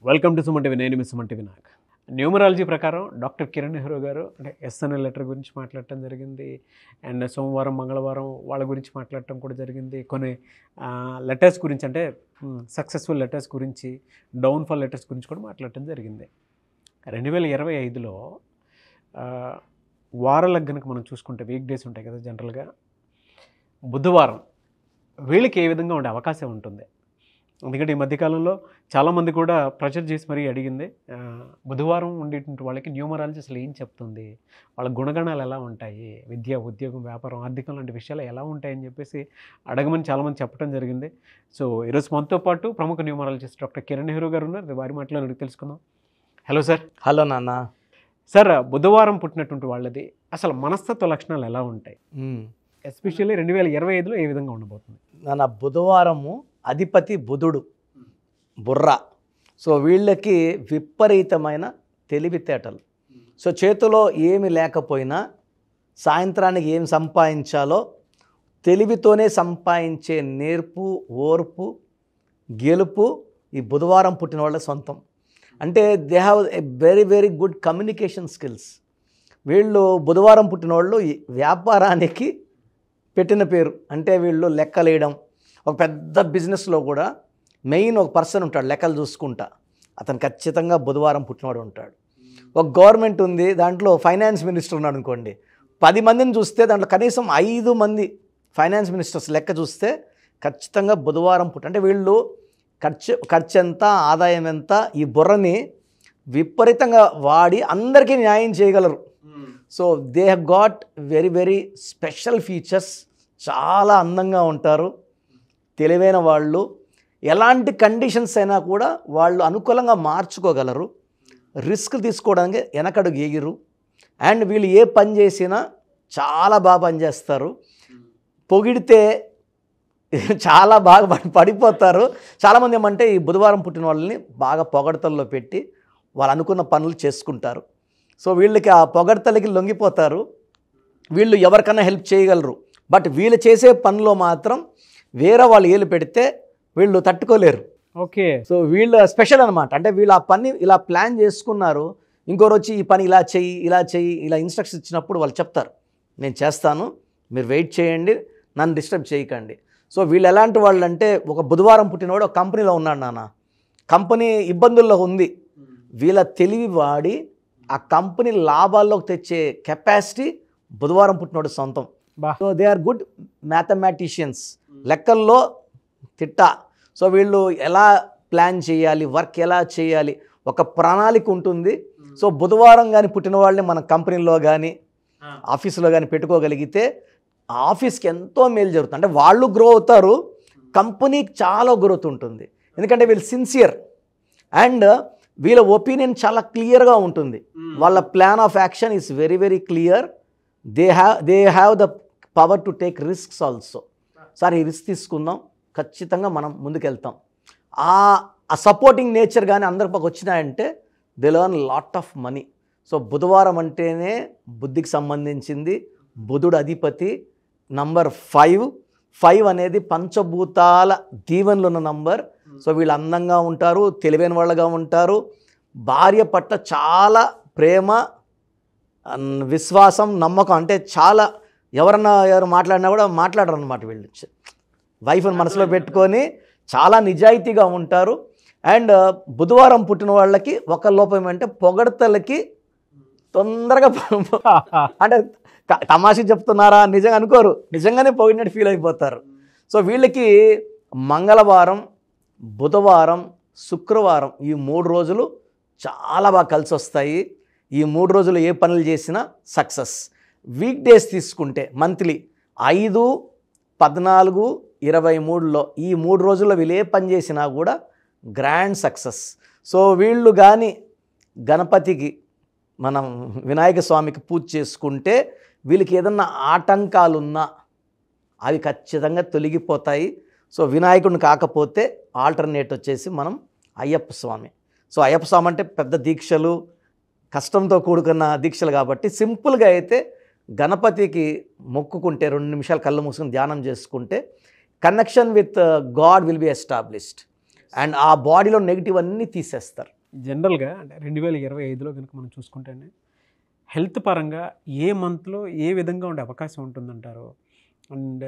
Welcome to Suman TV. నేను మీ Suman TV Nag. Numerology ప్రకారం doctor Kiran Nehru గారు అంటే ఎస్ఎన్ఎల్ లెటర్ గురించి మాట్లాడటం జరిగింది. అండ్ సోమవారం మంగళవారం వాళ్ళ గురించి మాట్లాడటం కూడా జరిగింది. కొన్ని లెటర్స్ గురించి అంటే సక్సెస్ఫుల్ లెటర్స్ గురించి, డౌన్ఫాల్ లెటర్స్ గురించి కూడా మాట్లాడటం జరిగింది. 2025లో వారాలకు కనుక మనం చూసుకుంటే వీక్ డేస్ ఉంటాయి కదా జనరల్గా, బుధవారం వీళ్ళకి ఏ విధంగా ఉండే అవకాశం ఉంటుంది? ఎందుకంటే ఈ మధ్యకాలంలో చాలామంది కూడా ప్రెషర్ చేసి మరీ అడిగింది, బుధవారం ఉండేటువంటి వాళ్ళకి న్యూమరాలజీ అసలు ఏం చెప్తుంది, వాళ్ళ గుణగణాలు ఎలా ఉంటాయి, విద్య, ఉద్యోగం, వ్యాపారం, ఆర్థికం లాంటి విషయాలు ఎలా ఉంటాయని చెప్పేసి అడగమని చాలామంది చెప్పడం జరిగింది. సో ఈరోజు మనతో పాటు ప్రముఖ న్యూమరాలజిస్ట్ డాక్టర్ కిరణ్ నెహ్రూ గారు ఉన్నారు. వారి మాటలో అడిగి తెలుసుకుందాం. Hello sir. హలో నాన్న. సార్, బుధవారం పుట్టినటువంటి వాళ్ళది అసలు మనస్తత్వ లక్షణాలు ఎలా ఉంటాయి, ఎస్పెషల్లీ 2025లో ఏ విధంగా ఉండబోతుంది? నాన్న, బుధవారము అధిపతి బుధుడు, బుర్ర. సో వీళ్ళకి విపరీతమైన తెలివితేటలు. సో చేతిలో ఏమి లేకపోయినా సాయంత్రానికి ఏం సంపాదించాలో తెలివితోనే సంపాదించే నేర్పు, ఓర్పు, గెలుపు ఈ బుధవారం పుట్టిన వాళ్ళ సొంతం. అంటే they have a very very good communication skills. వీళ్ళు బుధవారం పుట్టిన వాళ్ళు వ్యాపారానికి పెట్టిన పేరు. అంటే వీళ్ళు లెక్కలేయడం, ఒక పెద్ద బిజినెస్లో కూడా మెయిన్ ఒక పర్సన్ ఉంటాడు లెక్కలు చూసుకుంటా, అతను ఖచ్చితంగా బుధవారం పుట్టినవాడు ఉంటాడు. ఒక గవర్నమెంట్ ఉంది, దాంట్లో ఫైనాన్స్ మినిస్టర్ ఉన్నాడు అనుకోండి, 10 మందిని చూస్తే దాంట్లో కనీసం 5 మంది ఫైనాన్స్ మినిస్టర్స్ లెక్క చూస్తే ఖచ్చితంగా బుధవారం అంటే వీళ్ళు ఖర్చు ఎంత, ఆదాయం ఎంత, ఈ బుర్రని విపరీతంగా వాడి అందరికీ న్యాయం చేయగలరు. So they have got very very special features. చాలా అందంగా ఉంటారు, తెలివైన వాళ్ళు. ఎలాంటి కండిషన్స్ అయినా కూడా వాళ్ళు అనుకూలంగా మార్చుకోగలరు. రిస్క్ తీసుకోవడానికి వెనకడుగు ఎగిరు. అండ్ వీళ్ళు ఏ పని చేసినా చాలా బాగా పనిచేస్తారు. పొగిడితే చాలా బాగా పడిపోతారు. చాలామంది ఏమంటే ఈ బుధవారం పుట్టిన వాళ్ళని బాగా పొగడతల్లో పెట్టి వాళ్ళు అనుకున్న పనులు చేసుకుంటారు. సో వీళ్ళకి ఆ పొగడతలకి లొంగిపోతారు. వీళ్ళు ఎవరికైనా హెల్ప్ చేయగలరు. బట్ వీళ్ళు చేసే పనిలో మాత్రం వేరే వాళ్ళు ఏలు పెడితే వీళ్ళు తట్టుకోలేరు. ఓకే. సో వీళ్ళు స్పెషల్ అనమాట. అంటే వీళ్ళు ఆ పని ఇలా ప్లాన్ చేసుకున్నారు, ఇంకోరు వచ్చి ఈ పని ఇలా చెయ్యి, ఇలా చెయ్యి, ఇలా ఇన్స్ట్రక్షన్స్ ఇచ్చినప్పుడు వాళ్ళు చెప్తారు, నేను చేస్తాను, మీరు వెయిట్ చేయండి, నన్ను డిస్టర్బ్ చేయకండి. సో వీళ్ళు ఎలాంటి వాళ్ళు అంటే, ఒక బుధవారం పుట్టినవాడు ఒక కంపెనీలో ఉన్నాడు నాన్న, కంపెనీ ఇబ్బందుల్లో ఉంది, వీళ్ళ తెలివి వాడి ఆ కంపెనీ లాభాల్లోకి తెచ్చే కెపాసిటీ బుధవారం పుట్టినవాడు సొంతం. So they are good mathematicians, లెక్కల్లో తిట్ట. సో వీళ్ళు ఎలా ప్లాన్ చేయాలి, వర్క్ ఎలా చేయాలి, ఒక ప్రణాళిక ఉంటుంది. సో బుధవారం కానీ పుట్టిన వాళ్ళని మన కంపెనీలో కానీ ఆఫీసులో కానీ పెట్టుకోగలిగితే ఆఫీస్కి ఎంతో మేలు జరుగుతుంది. అంటే వాళ్ళు గ్రో అవుతారు, కంపెనీకి చాలా గ్రోత్ ఉంటుంది. ఎందుకంటే వీళ్ళు సిన్సియర్ అండ్ వీళ్ళ ఒపీనియన్ చాలా క్లియర్గా ఉంటుంది. వాళ్ళ plan of action is very very clear. They have the power to take risks also. Sir, ఈ రిస్క్ తీసుకుందాం, ఖచ్చితంగా మనం ముందుకెళ్తాం. ఆ సపోర్టింగ్ నేచర్ కానీ అందరి పక్క వచ్చినాయంటే they learn lot of money. So బుధవారం అంటేనే బుద్ధికి సంబంధించింది. బుధుడు అధిపతి. నంబర్ 5 అనేది పంచభూతాల దీవెనలు ఉన్న నంబర్. సో వీళ్ళు అందంగా ఉంటారు, తెలివైన వాళ్ళగా ఉంటారు, భార్య పట్ల చాలా ప్రేమ, విశ్వాసం, నమ్మకం. అంటే చాలా ఎవరు మాట్లాడినా కూడా మాట్లాడరు అనమాట. వీళ్ళు వైఫ్ని మనసులో పెట్టుకొని చాలా నిజాయితీగా ఉంటారు. అండ్ బుధవారం పుట్టిన వాళ్ళకి ఒక లోపం ఏమంటే పొగడతలకి తొందరగా అంటే తమాషా చెప్తున్నారా నిజంగా అనుకోరు, నిజంగానే పొగిడినట్టు ఫీల్ అయిపోతారు. సో వీళ్ళకి మంగళవారం, బుధవారం, శుక్రవారం ఈ 3 రోజులు చాలా బాగా కలిసి వస్తాయి. ఈ 3 రోజులు ఏ పనులు చేసినా సక్సెస్. వీక్ డేస్ తీసుకుంటే మంత్లీ 5, 14, 23లో ఈ 3 రోజుల్లో వీళ్ళు ఏ పని చేసినా కూడా గ్రాండ్ సక్సెస్. సో వీళ్ళు కానీ గణపతికి, మనం వినాయక స్వామికి పూజ చేసుకుంటే వీళ్ళకి ఏదన్నా ఆటంకాలున్నా అవి ఖచ్చితంగా తొలగిపోతాయి. సో వినాయకుడిని కాకపోతే ఆల్టర్నేట్ వచ్చేసి మనం అయ్యప్ప స్వామి. సో అయ్యప్ప స్వామి అంటే పెద్ద దీక్షలు, కష్టంతో కూడుకున్న దీక్షలు కాబట్టి సింపుల్గా అయితే గణపతికి మొక్కుకుంటే 2 నిమిషాలు కళ్ళు మూసుకుని ధ్యానం చేసుకుంటే connection with God will be established. And ఆ బాడీలో నెగిటివ్ అన్నీ తీసేస్తారు. జనరల్గా అంటే 2025లో కనుక మనం చూసుకుంటేనే హెల్త్ పరంగా ఏ మంత్లో ఏ విధంగా ఉండే అవకాశం ఉంటుందంటారు? అండ్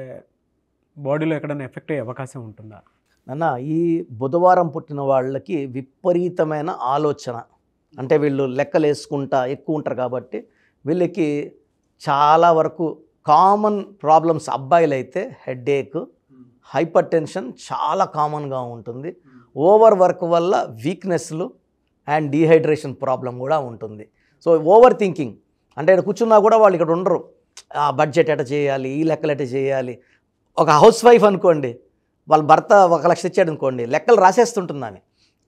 బాడీలో ఎక్కడైనా ఎఫెక్ట్ అయ్యే అవకాశం ఉంటుందా? అన్న, ఈ బుధవారం పుట్టిన వాళ్ళకి విపరీతమైన ఆలోచన, అంటే వీళ్ళు లెక్కలు వేసుకుంటా ఎక్కువ ఉంటారు కాబట్టి వీళ్ళకి చాలా వరకు కామన్ ప్రాబ్లమ్స్, అబ్బాయిలైతే హెడేక్, హైపర్ టెన్షన్ చాలా కామన్గా ఉంటుంది. ఓవర్ వర్క్ వల్ల వీక్నెస్లు అండ్ డీహైడ్రేషన్ ప్రాబ్లం కూడా ఉంటుంది. సో ఓవర్ థింకింగ్, అంటే ఇక్కడ కూర్చున్నా కూడా వాళ్ళు ఇక్కడ ఉండరు. ఆ బడ్జెట్ ఎట చేయాలి, ఈ లెక్కలు ఎట చేయాలి. ఒక హౌస్ వైఫ్ అనుకోండి, వాళ్ళ భర్త 1 లక్ష ఇచ్చాడు అనుకోండి, లెక్కలు రాసేస్తుంటున్నాను.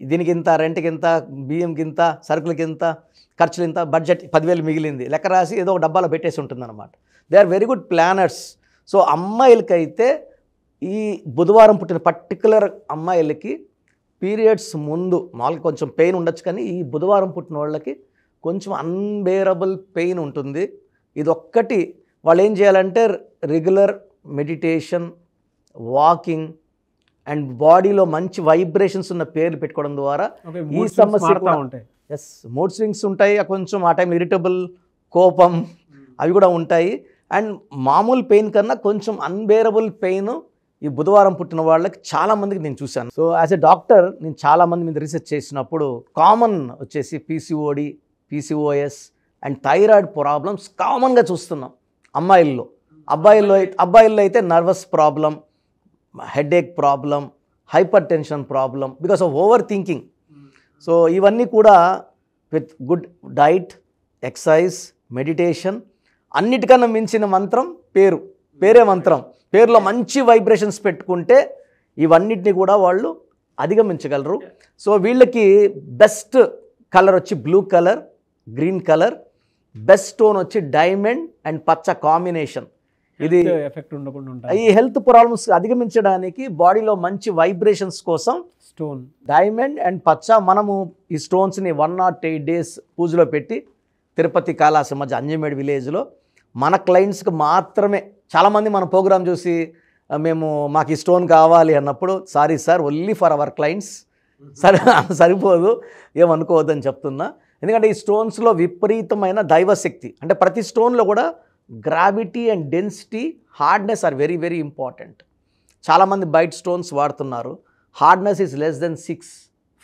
దీనికి ఇంత, రెంట్కి ఇంత, బియ్యంకి ఇంత, సరుకులకి ఇంత, ఖర్చులు ఇంత, బడ్జెట్ 10,000 మిగిలింది, లెక్క రాసి ఏదో ఒక డబ్బాలో పెట్టేసి ఉంటుందన్నమాట. They are very good planners. So అమ్మాయిలకైతే ఈ బుధవారం పుట్టిన పర్టికులర్ అమ్మాయిలకి పీరియడ్స్ ముందు మామూలుగా కొంచెం పెయిన్ ఉండొచ్చు, కానీ ఈ బుధవారం పుట్టిన వాళ్ళకి కొంచెం అన్బేరబుల్ పెయిన్ ఉంటుంది. ఇది ఒక్కటి వాళ్ళు ఏం చేయాలంటే రెగ్యులర్ మెడిటేషన్, వాకింగ్ అండ్ బాడీలో మంచి వైబ్రేషన్స్ ఉన్న పేర్లు పెట్టుకోవడం ద్వారా ఈ సమస్య కూడా ఉంటాయి. మూడ్ స్వింగ్స్ ఉంటాయి, కొంచెం ఆ టైం ఇరిటబుల్, కోపం అవి కూడా ఉంటాయి. అండ్ మామూలు పెయిన్ కన్నా కొంచెం అన్బేరబుల్ పెయిన్ ఈ బుధవారం పుట్టిన వాళ్ళకి చాలామందికి నేను చూశాను. సో యాజ్ ఎ డాక్టర్ నేను చాలామంది మీద రీసెర్చ్ చేసినప్పుడు కామన్ వచ్చేసి PCOD, PCOS and thyroid problems కామన్గా చూస్తున్నాం అమ్మాయిల్లో. అబ్బాయిల్లో అయితే nervous problem, headache problem, hyper tension problem because of over thinking. So ఇవన్నీ కూడా with good diet, exercise, meditation, అన్నిటికన్నా మించిన మంత్రం పేరే మంత్రం. పేరులో మంచి వైబ్రేషన్స్ పెట్టుకుంటే ఇవన్నిటిని కూడా వాళ్ళు అధిగమించగలరు. సో వీళ్ళకి బెస్ట్ కలర్ వచ్చి blue colour, green colour, best stone వచ్చి డైమండ్ అండ్ పచ్చ కాంబినేషన్. ఇది ఎఫెక్ట్ ఉండకుండా ఈ హెల్త్ ప్రాబ్లమ్స్ అధిగమించడానికి బాడీలో మంచి వైబ్రేషన్స్ కోసం స్టోన్ డైమండ్ అండ్ పచ్చ. మనము ఈ స్టోన్స్ని 108 days పూజలో పెట్టి తిరుపతి కాళాసి మధ్య అంజమేడ్ విలేజ్లో మన క్లయింట్స్కి మాత్రమే. చాలామంది మన ప్రోగ్రామ్ చూసి మాకు ఈ స్టోన్ కావాలి అన్నప్పుడు, sorry sir, only for our clients, సరిపోదు, ఏమనుకోవద్దని చెప్తున్నా. ఎందుకంటే ఈ స్టోన్స్లో విపరీతమైన దైవశక్తి, అంటే ప్రతి స్టోన్లో కూడా gravity and density, hardness are very very important. చాలామంది బయట స్టోన్స్ వాడుతున్నారు, హార్డ్నెస్ ఈజ్ లెస్ దెన్ 6,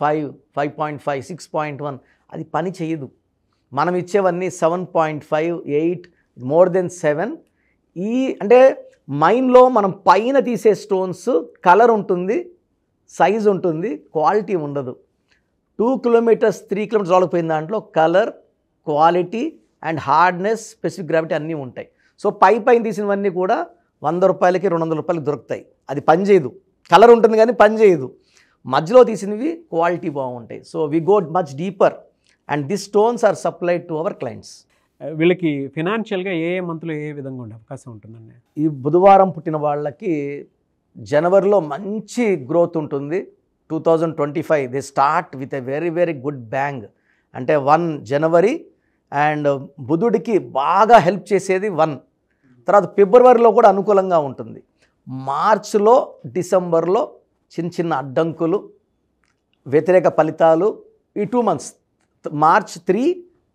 5, 5.5, 6.1, అది పని చేయదు. మనం ఇచ్చేవన్నీ 7.5, 8, మోర్ దెన్ 7. అంటే మైండ్లో మనం పైన తీసే స్టోన్స్ కలర్ ఉంటుంది, సైజ్ ఉంటుంది, క్వాలిటీ ఉండదు. 2 kilometers 3 kilometers రాలిపోయిన దాంట్లో colour, quality and hardness, specific gravity అన్నీ ఉంటాయి. సో పైన తీసినవన్నీ కూడా 100 రూపాయలకి 200 రూపాయలకి దొరుకుతాయి. అది పని చేయదు, కలర్ ఉంటుంది కానీ పని చేయదు. మధ్యలో తీసినవి క్వాలిటీ బాగుంటాయి. So we go much deeper and this stones are supplied to our clients. వీళ్ళకి ఫినాన్షియల్గా ఏ మంత్లో ఏ విధంగా ఉండే అవకాశం ఉంటుందండి? ఈ బుధవారం పుట్టిన వాళ్ళకి జనవరిలో మంచి గ్రోత్ ఉంటుంది. 2025 they start with a very very good bang. అంటే 1 జనవరి అండ్ బుధుడికి బాగా హెల్ప్ చేసేది 1. తర్వాత ఫిబ్రవరిలో కూడా అనుకూలంగా ఉంటుంది. మార్చ్లో, డిసెంబర్లో చిన్న అడ్డంకులు, వ్యతిరేక ఫలితాలు. ఈ 2 months, మార్చ్ 3,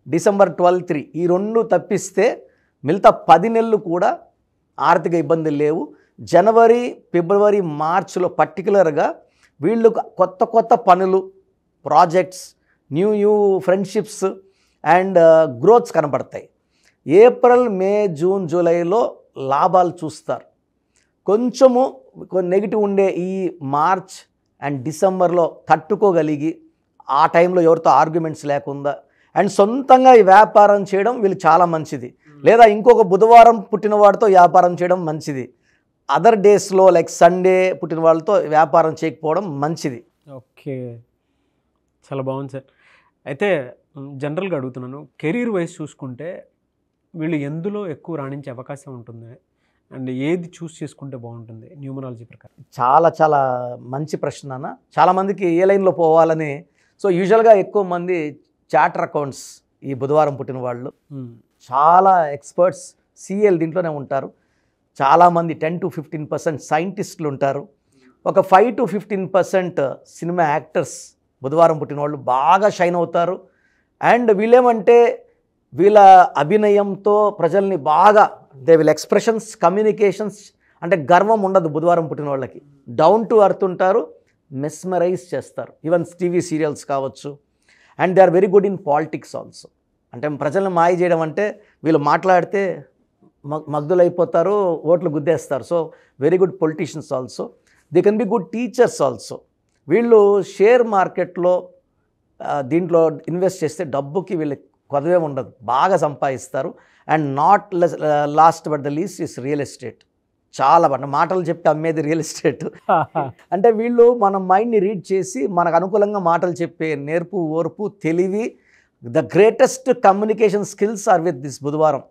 డిసెంబర్ 12, 3, ఈ 2 తప్పిస్తే మిగతా 10 నెలలు కూడా ఆర్థిక ఇబ్బందులు లేవు. జనవరి, ఫిబ్రవరి, మార్చ్లో పర్టికులర్గా వీళ్ళు కొత్త పనులు, projects, new friendships and growths కనబడతాయి. ఏప్రిల్, మే, జూన్, జూలైలో లాభాలు చూస్తారు. కొంచెము నెగిటివ్ ఉండే ఈ మార్చ్ అండ్ డిసెంబర్లో తట్టుకోగలిగి ఆ టైంలో ఎవరితో ఆర్గ్యుమెంట్స్ లేకుండా అండ్ సొంతంగా ఈ వ్యాపారం చేయడం వీళ్ళకి చాలా మంచిది. లేదా ఇంకొక బుధవారం పుట్టిన వాడితో వ్యాపారం చేయడం మంచిది. అదర్ డేస్లో లైక్ సండే పుట్టిన వాళ్ళతో వ్యాపారం చేయకపోవడం మంచిది. ఓకే, చాలా బాగుంది సార్. అయితే జనరల్గా అడుగుతున్నాను, కెరీర్ వైజ్ చూసుకుంటే వీళ్ళు ఎందులో ఎక్కువ రాణించే అవకాశం ఉంటుంది అండ్ ఏది చూస్ చేసుకుంటే బాగుంటుంది న్యూమరాలజీ ప్రకారం? చాలా మంచి ప్రశ్న అన్న. చాలామందికి ఏ లైన్లో పోవాలని. సో యూజువల్గా ఎక్కువ మంది చార్టర్ అకౌంట్స్ ఈ బుధవారం పుట్టిన వాళ్ళు, చాలా ఎక్స్పర్ట్స్ సిఎల్ దీంట్లోనే ఉంటారు. చాలామంది 10 to 15% సైంటిస్టులు ఉంటారు. ఒక 5 to 15% సినిమా యాక్టర్స్ బుధవారం పుట్టిన వాళ్ళు బాగా షైన్ అవుతారు. అండ్ వీళ్ళేమంటే వీళ్ళ అభినయంతో ప్రజల్ని బాగా దే విల్ ఎక్స్ప్రెషన్స్, కమ్యూనికేషన్స్, అంటే గర్వం ఉండదు బుధవారం పుట్టిన వాళ్ళకి. డౌన్ టు అర్త్ ఉంటారు, మెస్మరైజ్ చేస్తారు. ఈవెన్ టీవీ సీరియల్స్ కావచ్చు. And they are very good in politics also. అంటే ప్రజలను మాయ చేయడం అంటే వీళ్ళు మాట్లాడితే మగ్ధులైపోతారు, ఓట్లు గుద్దేస్తారు. So very good politicians also. They can be good teachers also. వీళ్ళు షేర్ మార్కెట్లో దీంట్లో ఇన్వెస్ట్ చేస్తే డబ్బుకి వీళ్ళకి కొదవే ఉండదు, బాగా సంపాదిస్తారు. And not lost but the least is real estate. చాలా మాటలు చెప్పి అమ్మేది రియల్ ఎస్టేట్. అంటే వీళ్ళు మన మైండ్ని రీడ్ చేసి మనకు అనుకూలంగా మాటలు చెప్పే నేర్పు, ఓర్పు, తెలివి, the greatest communication skills are with this బుధవారం.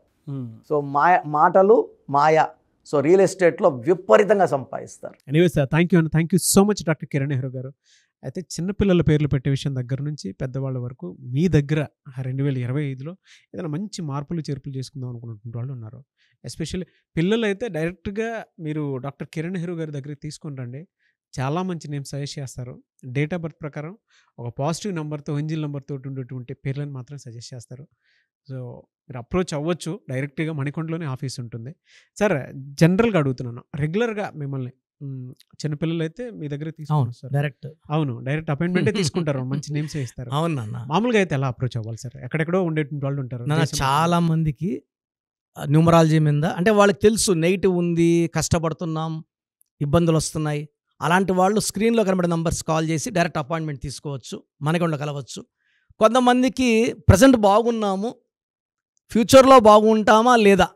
సో మాటలు మాయ. సో రియల్ ఎస్టేట్లో విపరీతంగా సంపాదిస్తారు. Anyway sir, thank you so much doctor Kiran Nehru గారు. అయితే చిన్నపిల్లల పేర్లు పెట్టే విషయం దగ్గర నుంచి పెద్దవాళ్ళ వరకు మీ దగ్గర 2025లో ఏదైనా మంచి మార్పులు చేర్పులు చేసుకుందాం అనుకున్నటువంటి వాళ్ళు ఉన్నారు. ఎస్పెషల్లీ పిల్లలు అయితే డైరెక్ట్గా మీరు డాక్టర్ కిరణ్ నెహ్రూ గారి దగ్గరికి తీసుకొని రండి. చాలా మంచి నేమ్ సజెస్ట్ చేస్తారు. డేట్ ఆఫ్ బర్త్ ప్రకారం ఒక పాజిటివ్ నెంబర్తో, ఎంజిల్ నెంబర్తో ఉండేటువంటి పేర్లను మాత్రం సజెస్ట్ చేస్తారు. సో మీరు అప్రోచ్ అవ్వచ్చు. డైరెక్ట్గా మణికొండలోనే ఆఫీస్ ఉంటుంది. సార్, జనరల్గా అడుగుతున్నాను, రెగ్యులర్గా మిమ్మల్ని చిన్నపిల్లలు అయితే మీ దగ్గర తీసుకుంటారు సార్? డైరెక్ట్ అపాయింట్మెంటే తీసుకుంటారు, మంచి నేమ్స్ ఇస్తారు. అవునన్నా. మామూలుగా అయితే ఎలా అప్రోచ్ అవ్వాలి సార్? ఎక్కడెక్కడో ఉండేటువంటి వాళ్ళు ఉంటారు. చాలా మందికి న్యూమరాలజీ మీద అంటే వాళ్ళకి తెలుసు నెగిటివ్ ఉంది, కష్టపడుతున్నాం, ఇబ్బందులు వస్తున్నాయి. అలాంటి వాళ్ళు స్క్రీన్లో కనబడే నంబర్స్ కాల్ చేసి డైరెక్ట్ అపాయింట్మెంట్ తీసుకోవచ్చు, మనకొండ కలవచ్చు. కొంతమందికి ప్రజెంట్ బాగున్నాము, ఫ్యూచర్లో బాగుంటామా లేదా,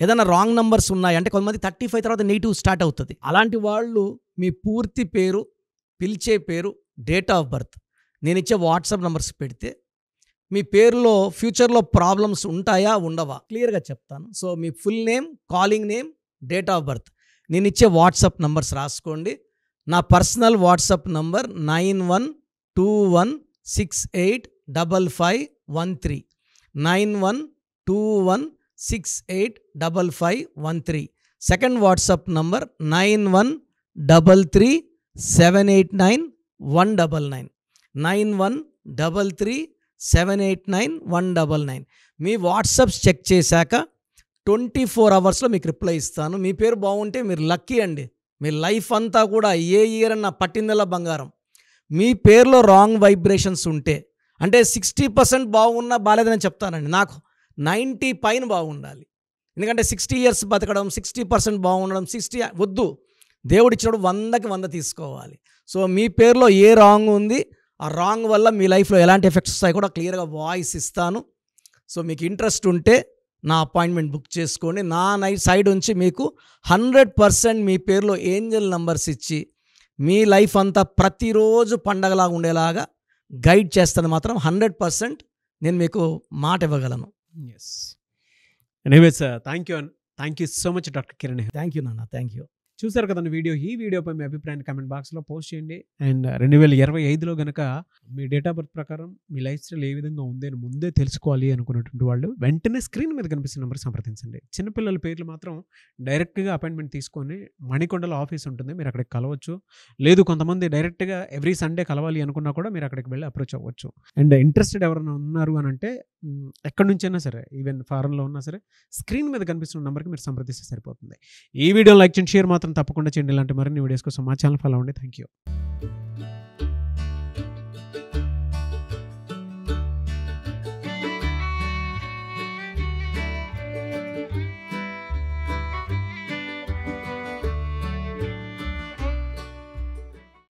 ఏదైనా రాంగ్ నంబర్స్ ఉన్నాయి అంటే కొంతమంది 35 తర్వాత నెగిటివ్ స్టార్ట్ అవుతుంది. అలాంటి వాళ్ళు మీ పూర్తి పేరు, పిలిచే పేరు, డేట్ ఆఫ్ బర్త్, నేను ఇచ్చే వాట్సాప్ నంబర్స్ పెడితే మీ పేరులో ఫ్యూచర్లో ప్రాబ్లమ్స్ ఉంటాయా ఉండవా క్లియర్గా చెప్తాను. So me full name, calling name, date of birth, నేను ఇచ్చే వాట్సాప్ నంబర్స్ రాసుకోండి. నా personal WhatsApp number 9121685513 9121685513. Second WhatsApp number 9133789199 9133789199. మీ వాట్సాప్స్ చెక్ చేశాక 24 అవర్స్లో మీకు రిప్లై ఇస్తాను. మీ పేరు బాగుంటే మీరు లక్కీ అండి. మీ లైఫ్ అంతా కూడా ఏ ఇయర్ అన్న పట్టిందల్లా బంగారం. మీ పేరులో రాంగ్ వైబ్రేషన్స్ ఉంటే, అంటే 60% బాగున్నా బాగాలేదని చెప్తానండి. నాకు 90 పైన బాగుండాలి. ఎందుకంటే 60 years బతకడం, 60% బాగుండడం, 60 వద్దు. దేవుడిచ్చినప్పుడు 100కి 100 తీసుకోవాలి. సో మీ పేరులో ఏ రాంగ్ ఉంది, ఆ రాంగ్ వల్ల మీ లైఫ్లో ఎలాంటి ఎఫెక్ట్స్ వస్తాయి కూడా క్లియర్గా వాయిస్ ఇస్తాను. సో మీకు ఇంట్రెస్ట్ ఉంటే నా అపాయింట్మెంట్ బుక్ చేసుకోండి. నా సైడ్ నుంచి మీకు 100% మీ పేరులో ఏంజల్ నంబర్స్ ఇచ్చి మీ లైఫ్ అంతా ప్రతిరోజు పండగలాగా ఉండేలాగా గైడ్ చేస్తాను. మాత్రం 100% నేను మీకు మాట ఇవ్వగలను. Yes. Anyway sir, thank you so much doctor Kiran. Thank you నాన్న, థ్యాంక్ యూ. చూసారు కదండి వీడియో. ఈ వీడియోపై మీ అభిప్రాయాన్ని కామెంట్ బాక్స్లో పోస్ట్ చేయండి. అండ్ 2025లో కనుక మీ డేట్ ఆఫ్ బర్త్ ప్రకారం మీ లైఫ్ స్టైల్ ఏ విధంగా ఉంది అని ముందే తెలుసుకోవాలి అనుకున్నటువంటి వాళ్ళు వెంటనే స్క్రీన్ మీద కనిపిస్తున్న నెంబర్ సంప్రదించండి. చిన్నపిల్లల పేర్లు మాత్రం డైరెక్ట్గా అపాయింట్మెంట్ తీసుకొని మణికొండలో ఆఫీస్ ఉంటుంది, మీరు అక్కడికి కలవచ్చు. లేదు కొంతమంది డైరెక్ట్గా ఎవ్రీ సండే కలవాలి అనుకున్నా కూడా మీరు అక్కడికి వెళ్ళి అప్రోచ్ అవ్వచ్చు. అండ్ ఇంట్రెస్టెడ్ ఎవరైనా ఉన్నారు అని అంటే ఎక్కడి నుంచైనా సరే, ఈవెన్ ఫారెన్లో ఉన్నా సరే, స్క్రీన్ మీద కనిపిస్తున్న నెంబర్కి మీరు సంప్రదిస్తే సరిపోతుంది. ఈ వీడియో లైక్ చేయండి, షేర్ మాత్రం తప్పకుండా చేయండి. ఇలాంటి మరిన్ని వీడియోస్ కోసం మా ఛానల్ ఫాలో అవ్వండి. Thank you.